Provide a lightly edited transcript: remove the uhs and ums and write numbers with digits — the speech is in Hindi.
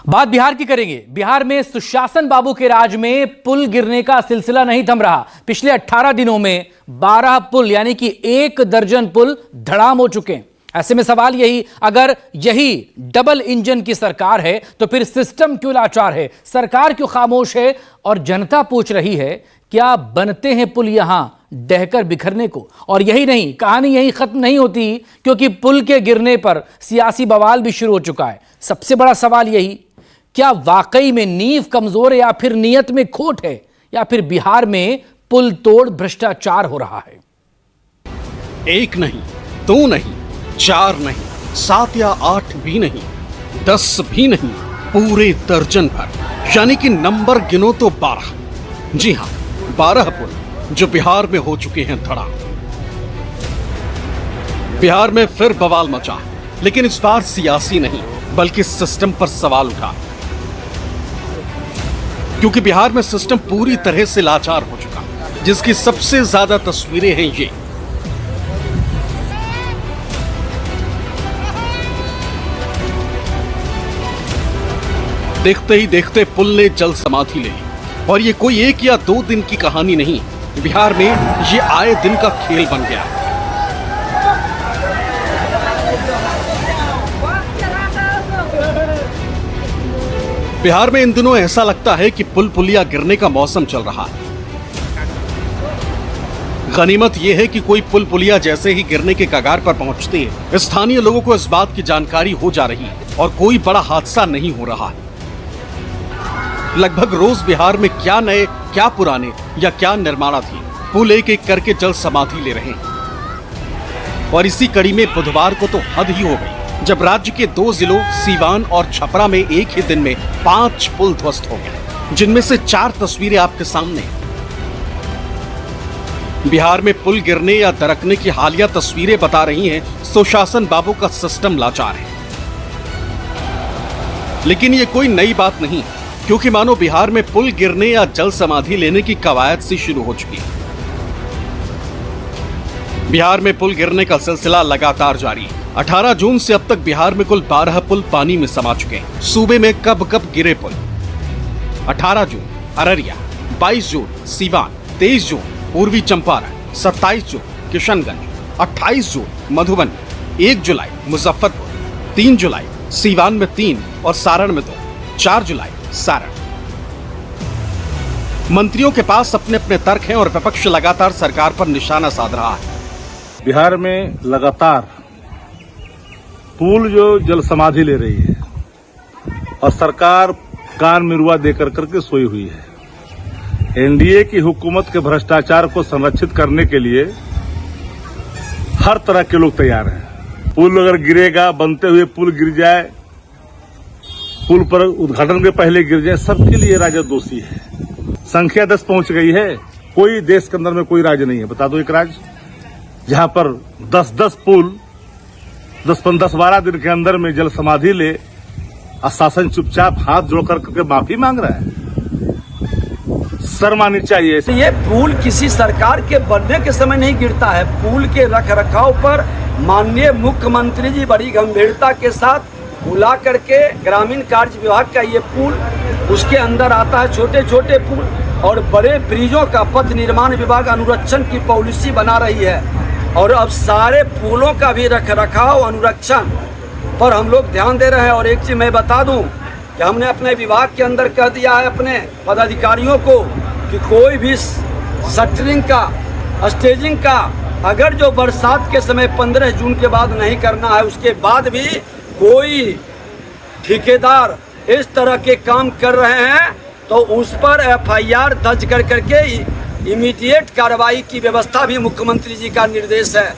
बात बिहार की करेंगे। बिहार में सुशासन बाबू के राज में पुल गिरने का सिलसिला नहीं थम रहा। पिछले 18 दिनों में 12 पुल यानी कि 1 दर्जन पुल धड़ाम हो चुके हैं। ऐसे में सवाल यही, अगर यही डबल इंजन की सरकार है तो फिर सिस्टम क्यों लाचार है, सरकार क्यों खामोश है? और जनता पूछ रही है, क्या बनते हैं पुल यहां डहकर बिखरने को? और यही नहीं, कहानी यही खत्म नहीं होती, क्योंकि पुल के गिरने पर सियासी बवाल भी शुरू हो चुका है। सबसे बड़ा सवाल यही, क्या वाकई में नींव कमजोर है या फिर नीयत में खोट है, या फिर बिहार में पुल तोड़ भ्रष्टाचार हो रहा है? 1 नहीं, 2 नहीं, 4 नहीं, 7 या 8 भी नहीं, 10 भी नहीं, पूरे दर्जन भर, यानी कि नंबर गिनो तो 12। जी हां, 12 पुल जो बिहार में हो चुके हैं धड़ा। बिहार में फिर बवाल मचा, लेकिन इस बार सियासी नहीं बल्कि सिस्टम पर सवाल उठा, क्योंकि बिहार में सिस्टम पूरी तरह से लाचार हो चुका, जिसकी सबसे ज्यादा तस्वीरें हैं ये। देखते ही देखते पुल ने जल समाधि ले ली, और ये कोई 1 या 2 दिन की कहानी नहीं, बिहार में ये आए दिन का खेल बन गया। बिहार में इन दिनों ऐसा लगता है कि पुल पुलिया गिरने का मौसम चल रहा है। गनीमत यह है कि कोई पुल पुलिया जैसे ही गिरने के कगार पर पहुंचते हैं, स्थानीय लोगों को इस बात की जानकारी हो जा रही है और कोई बड़ा हादसा नहीं हो रहा है। लगभग रोज बिहार में क्या नए, क्या पुराने या क्या निर्माणाधीन पुल एक करके जल समाधि ले रहे हैं। और इसी कड़ी में बुधवार को तो हद ही हो गई, जब राज्य के 2 जिलों सीवान और छपरा में एक ही दिन में 5 पुल ध्वस्त हो गए, जिनमें से 4 तस्वीरें आपके सामने। बिहार में पुल गिरने या दरकने की हालिया तस्वीरें बता रही हैं सुशासन बाबू का सिस्टम लाचार है। लेकिन ये कोई नई बात नहीं, क्योंकि मानो बिहार में पुल गिरने या जल समाधि लेने की कवायद सी शुरू हो चुकी है। बिहार में पुल गिरने का सिलसिला लगातार जारी है। 18 जून से अब तक बिहार में कुल 12 पुल पानी में समा चुके हैं। सूबे में कब कब गिरे पुल? 18 जून अररिया, 22 जून सीवान, 23 जून पूर्वी चंपारण, 27 जून किशनगंज, 28 जून मधुबनी, 1 जुलाई मुजफ्फरपुर, 3 जुलाई सीवान में 3 और सारण में 2, 4 जुलाई सारण। मंत्रियों के पास अपने अपने तर्क हैं और विपक्ष लगातार सरकार पर निशाना साध रहा है। बिहार में लगातार पुल जो जल समाधि ले रही है और सरकार कान में रुआ देकर करके सोई हुई है। एनडीए की हुकूमत के भ्रष्टाचार को संरक्षित करने के लिए हर तरह के लोग तैयार हैं। पुल अगर गिरेगा, बनते हुए पुल गिर जाए, पुल पर उद्घाटन के पहले गिर जाए, सबके लिए राजद दोषी है। संख्या 10 पहुंच गई है। कोई देश के अंदर में कोई राज्य नहीं है, बता दो एक राज्य जहां पर 10 पुल 10-12 दिन के अंदर में जल समाधि ले, और शासन चुपचाप हाथ जोड़कर करके माफी मांग रहा है। शर्म आनी चाहिए। ये पुल किसी सरकार के बनने के समय नहीं गिरता है। पुल के रखरखाव पर माननीय मुख्यमंत्री जी बड़ी गंभीरता के साथ बुला करके ग्रामीण कार्य विभाग का ये पुल, उसके अंदर आता है छोटे छोटे पुल, और बड़े ब्रिजों का पथ निर्माण विभाग अनुरक्षण की पॉलिसी बना रही है। और अब सारे पुलों का भी रखरखाव, अनुरक्षण पर हम लोग ध्यान दे रहे हैं। और एक चीज मैं बता दूं कि हमने अपने विभाग के अंदर कह दिया है अपने पदाधिकारियों को कि कोई भी शटरिंग का, स्टेजिंग का अगर जो बरसात के समय 15 जून के बाद नहीं करना है, उसके बाद भी कोई ठेकेदार इस तरह के काम कर रहे हैं तो उस पर FIR दर्ज कर करके इमीडिएट कार्रवाई की व्यवस्था भी मुख्यमंत्री जी का निर्देश है।